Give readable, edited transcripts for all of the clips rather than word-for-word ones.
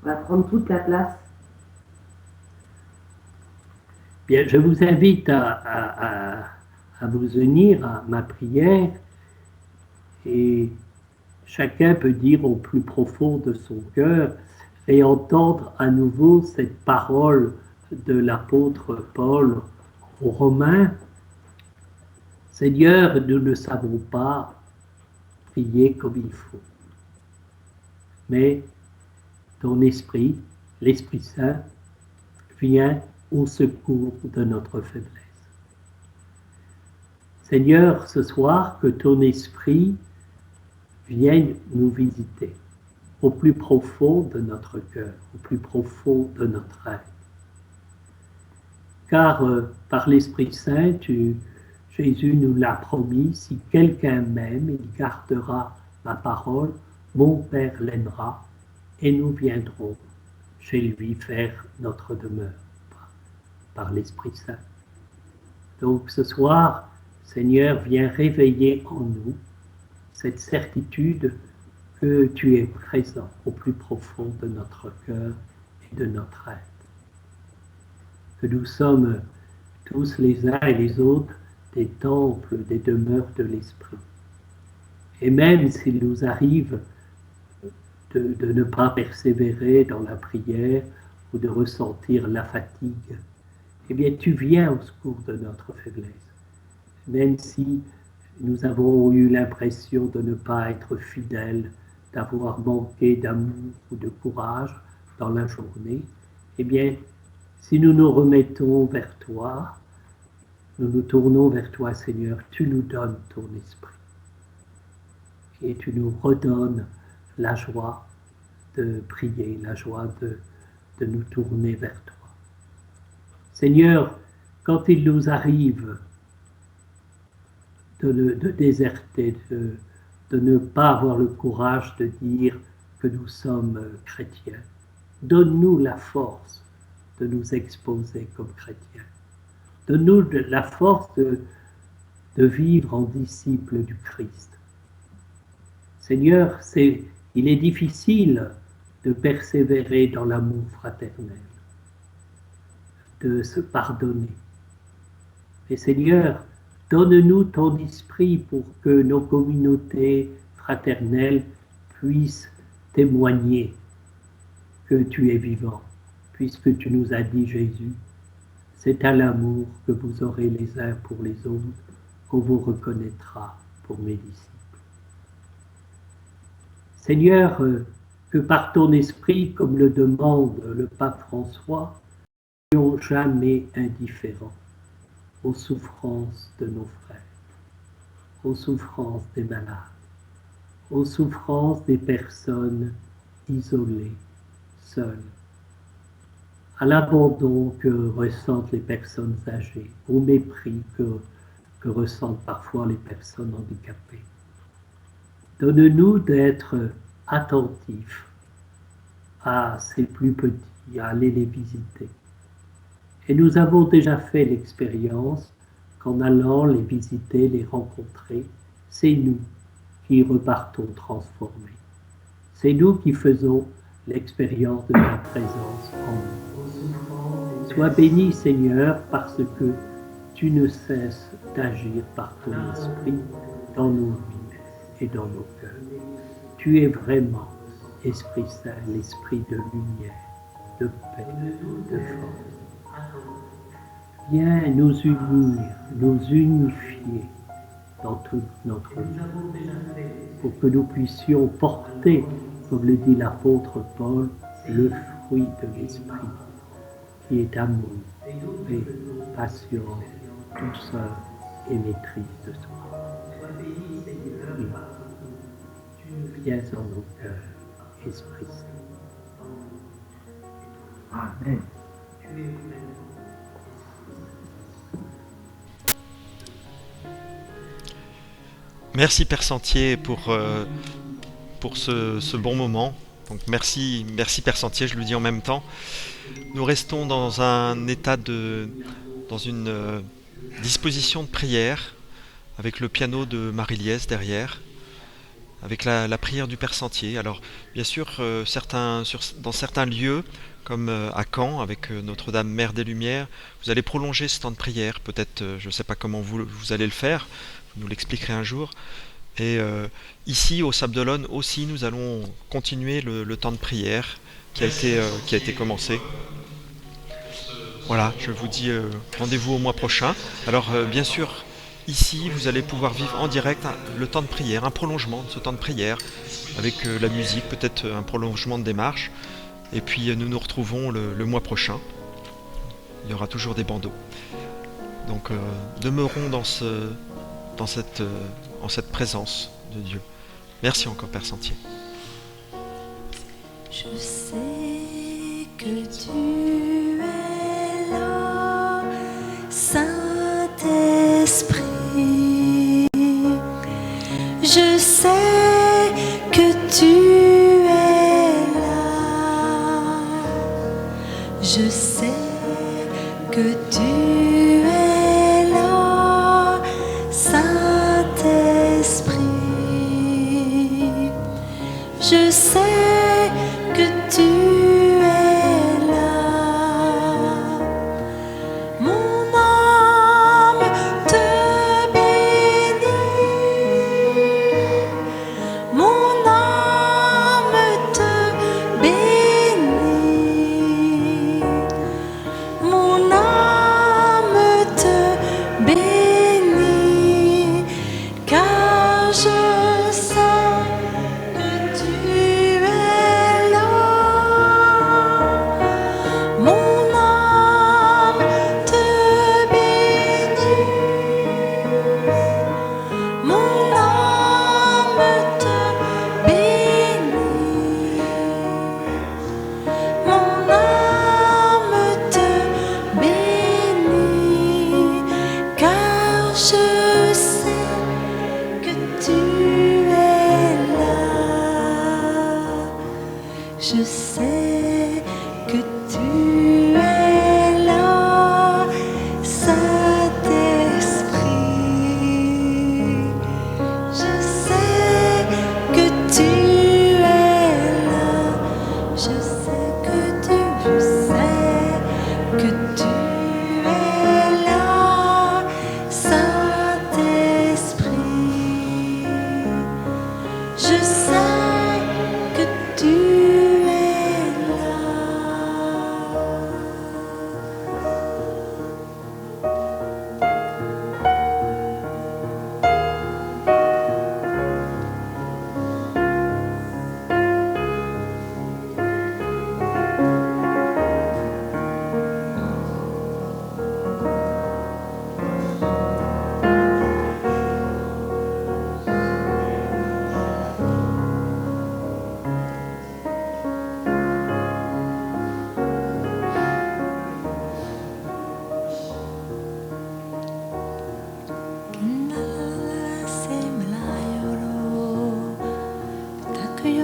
va prendre toute la place. Bien, je vous invite à vous unir à ma prière et chacun peut dire au plus profond de son cœur et entendre à nouveau cette parole de l'apôtre Paul aux Romains. Seigneur, nous ne savons pas prier comme il faut, mais ton esprit, l'Esprit Saint, vient au secours de notre faiblesse. Seigneur, ce soir, que ton esprit vienne nous visiter au plus profond de notre cœur, au plus profond de notre être. Car par l'Esprit Saint, Jésus nous l'a promis, si quelqu'un m'aime, il gardera ma parole, mon Père l'aimera, et nous viendrons chez lui faire notre demeure par l'Esprit Saint. Donc ce soir, Seigneur, viens réveiller en nous cette certitude que tu es présent au plus profond de notre cœur et de notre être. Que nous sommes tous les uns et les autres des temples, des demeures de l'Esprit. Et même s'il nous arrive de ne pas persévérer dans la prière ou de ressentir la fatigue, eh bien tu viens au secours de notre faiblesse. Même si nous avons eu l'impression de ne pas être fidèles, d'avoir manqué d'amour ou de courage dans la journée, eh bien, si nous nous remettons vers toi, nous nous tournons vers toi, Seigneur, tu nous donnes ton esprit. Et tu nous redonnes la joie de prier, la joie de nous tourner vers toi. Seigneur, quand il nous arrive de déserter, de ne pas avoir le courage de dire que nous sommes chrétiens, donne-nous la force de nous exposer comme chrétiens. Donne-nous la force de vivre en disciples du Christ. Seigneur, il est difficile de persévérer dans l'amour fraternel, de se pardonner. Mais Seigneur, donne-nous ton esprit pour que nos communautés fraternelles puissent témoigner que tu es vivant, puisque tu nous as dit, Jésus, c'est à l'amour que vous aurez les uns pour les autres qu'on vous reconnaîtra pour mes disciples. Seigneur, que par ton esprit, comme le demande le pape François, nous ne soyons jamais indifférents aux souffrances de nos frères, aux souffrances des malades, aux souffrances des personnes isolées, seules, à l'abandon que ressentent les personnes âgées, au mépris que ressentent parfois les personnes handicapées. Donne-nous d'être attentifs à ces plus petits, à aller les visiter. Et nous avons déjà fait l'expérience qu'en allant les visiter, les rencontrer, c'est nous qui repartons transformés. C'est nous qui faisons l'expérience de ta présence en nous. Sois béni, Seigneur, parce que tu ne cesses d'agir par ton esprit dans nos vies et dans nos cœurs. Tu es vraiment, Esprit Saint, l'esprit de lumière, de paix, de force. Viens nous unir, nous unifier dans toute notre vie, pour que nous puissions porter, comme le dit l'apôtre Paul, le fruit de l'esprit, qui est amour, paix, patience, douceur et maîtrise de soi. Viens en nos cœurs, Esprit Saint. Amen. Merci Père Sentier pour ce bon moment. Donc merci Père Sentier, je le dis en même temps. Nous restons dans un état dans une disposition de prière avec le piano de Marie-Liesse derrière. avec la prière du Père Sentier. Alors, bien sûr, dans certains lieux, comme à Caen, avec Notre-Dame Mère des Lumières, vous allez prolonger ce temps de prière. Peut-être, je ne sais pas comment vous allez le faire, vous nous l'expliquerez un jour. Et ici, au Sable d'Olonne aussi, nous allons continuer le temps de prière qui a été commencé. Voilà, je vous dis rendez-vous au mois prochain. Alors, bien sûr, ici, vous allez pouvoir vivre en direct le temps de prière, un prolongement de ce temps de prière, avec la musique, peut-être un prolongement de démarche. Et puis, nous nous retrouvons le mois prochain. Il y aura toujours des bandeaux. Donc, demeurons en cette présence de Dieu. Merci encore, Père Sentier. Je sais que tu es là, Saint-Esprit. Je sais que tu es là. Je sais que tu es là, Saint-Esprit. Je sais que tu es là. Mon âme te bénit. Mon âme te bénit. Mon âme te bénit. Car je sais que tu es là. Mon âme te bénit. Mon âme te bénit. Mon âme te bénit. Car je sais que tu es là. Je sais que tu es là, Saint-Esprit. Je sais que tu es là. Je sais que tu es là, Saint-Esprit. Je sais que tu es là.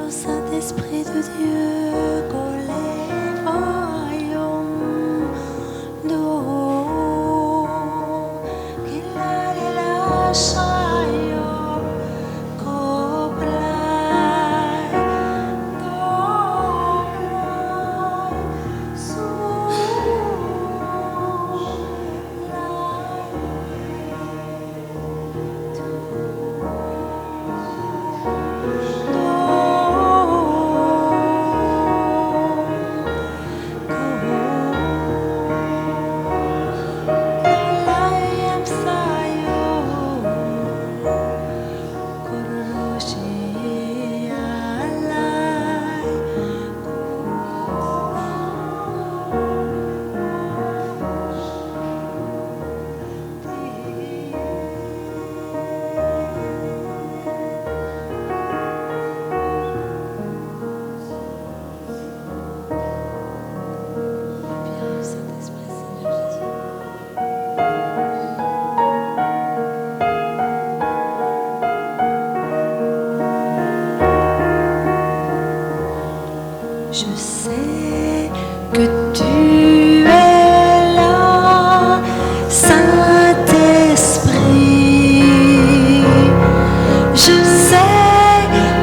Saint-Esprit de Dieu, je sais que tu es là, Saint-Esprit. Je sais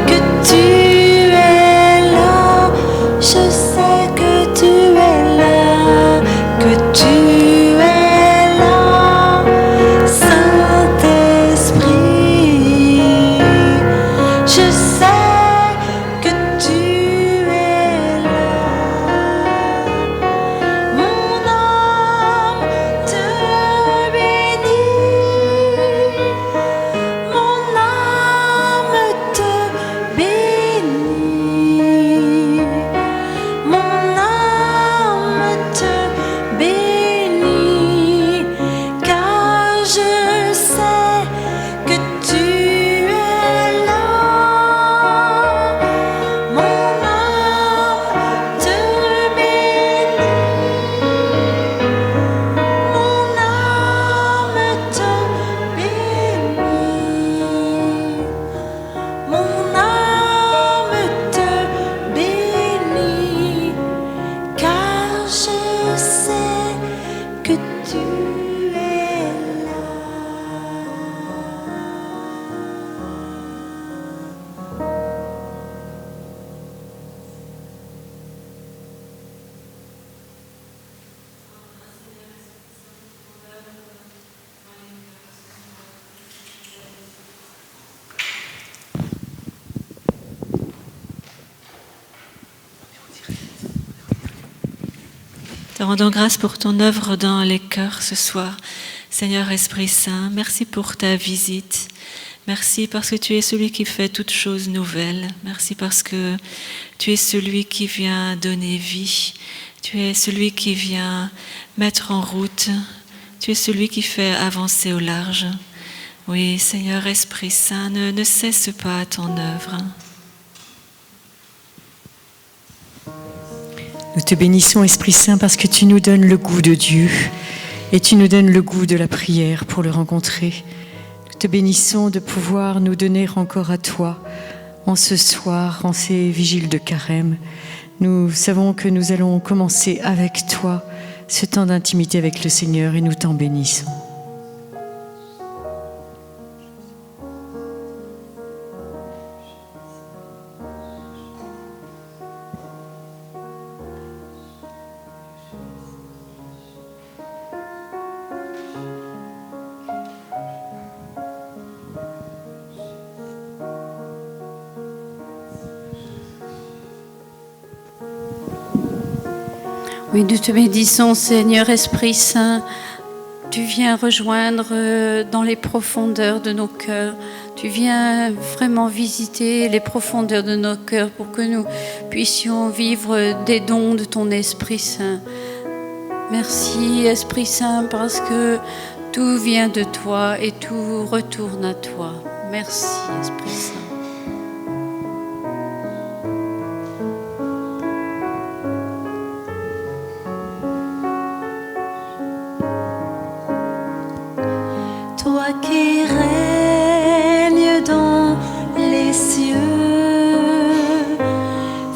te rendons grâce pour ton œuvre dans les cœurs ce soir. Seigneur Esprit Saint, merci pour ta visite. Merci parce que tu es celui qui fait toutes choses nouvelles. Merci parce que tu es celui qui vient donner vie. Tu es celui qui vient mettre en route. Tu es celui qui fait avancer au large. Oui, Seigneur Esprit Saint, ne cesse pas ton œuvre. Nous te bénissons, Esprit Saint, parce que tu nous donnes le goût de Dieu et tu nous donnes le goût de la prière pour le rencontrer. Nous te bénissons de pouvoir nous donner encore à toi en ce soir, en ces vigiles de carême. Nous savons que nous allons commencer avec toi ce temps d'intimité avec le Seigneur et nous t'en bénissons. Oui, nous te bénissons, Seigneur Esprit Saint. Tu viens rejoindre dans les profondeurs de nos cœurs. Tu viens vraiment visiter les profondeurs de nos cœurs pour que nous puissions vivre des dons de ton Esprit Saint. Merci, Esprit Saint, parce que tout vient de toi et tout retourne à toi. Merci, Esprit Saint. Toi qui règnes dans les cieux,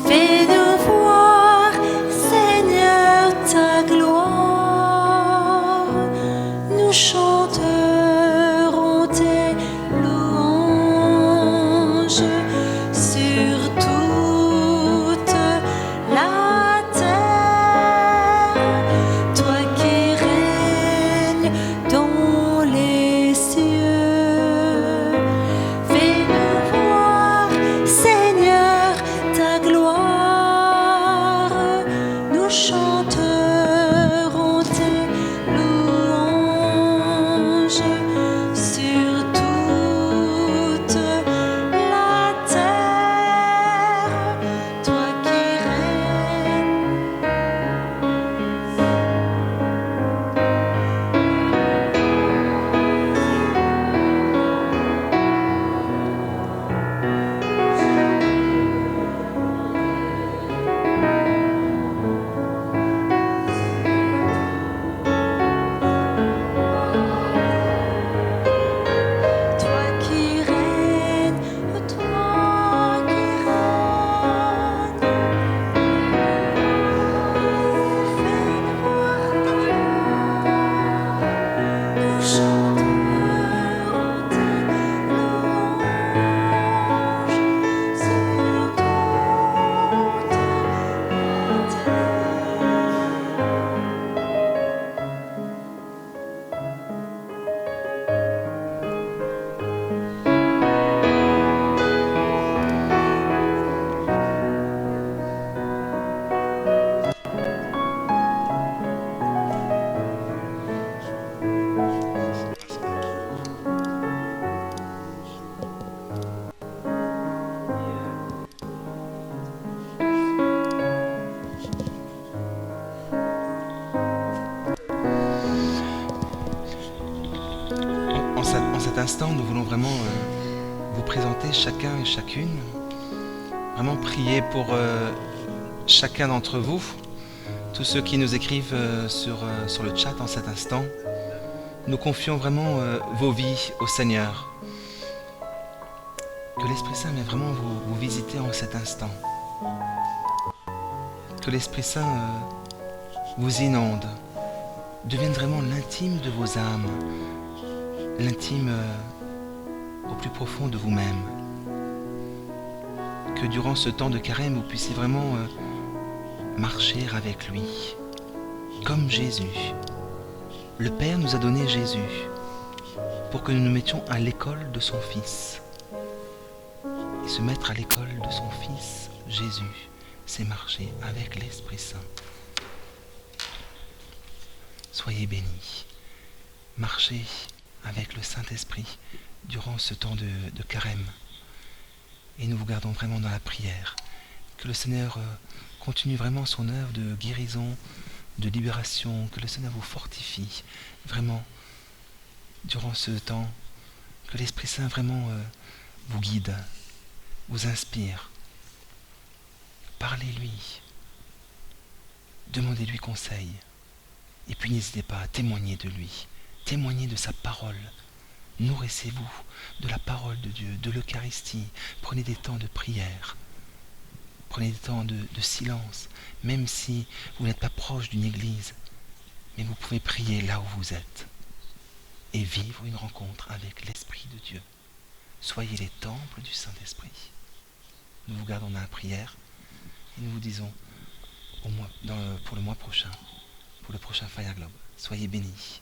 fais-nous voir, Seigneur, ta gloire. Nous chanterons tes louanges sur toute la terre. Toi qui règnes dans les cieux, fais-nous voir, Seigneur, ta gloire. Nous chanterons tes louanges sur toute la terre. Toi qui règnes. Toi qui règnes, toi qui règnes, fais-nous voir ta gloire. Nous chanterons tes louanges sur toute la En cet instant, nous voulons vraiment vous présenter chacun et chacune, vraiment prier pour chacun d'entre vous, tous ceux qui nous écrivent sur le chat en cet instant. Nous confions vraiment vos vies au Seigneur. Que l'Esprit Saint vienne vraiment vous visiter en cet instant. Que l'Esprit Saint vous inonde, devienne vraiment l'intime de vos âmes, l'intime au plus profond de vous-même. Que durant ce temps de carême, vous puissiez vraiment marcher avec lui, comme Jésus. Le Père nous a donné Jésus pour que nous nous mettions à l'école de son Fils. Et se mettre à l'école de son Fils, Jésus, c'est marcher avec l'Esprit Saint. Soyez bénis. Marchez avec le Saint-Esprit durant ce temps de carême. Et nous vous gardons vraiment dans la prière. Que le Seigneur continue vraiment son œuvre de guérison, de libération, que le Seigneur vous fortifie vraiment durant ce temps, que l'Esprit Saint vraiment vous guide, vous inspire. Parlez-lui, demandez-lui conseil, et puis n'hésitez pas à témoigner de lui, témoignez de sa parole. Nourrissez-vous de la parole de Dieu, de l'Eucharistie. Prenez des temps de prière. Prenez des temps de silence, même si vous n'êtes pas proche d'une église. Mais vous pouvez prier là où vous êtes et vivre une rencontre avec l'Esprit de Dieu. Soyez les temples du Saint-Esprit. Nous vous gardons dans la prière et nous vous disons pour le mois prochain, pour le prochain Fire Globe, soyez bénis.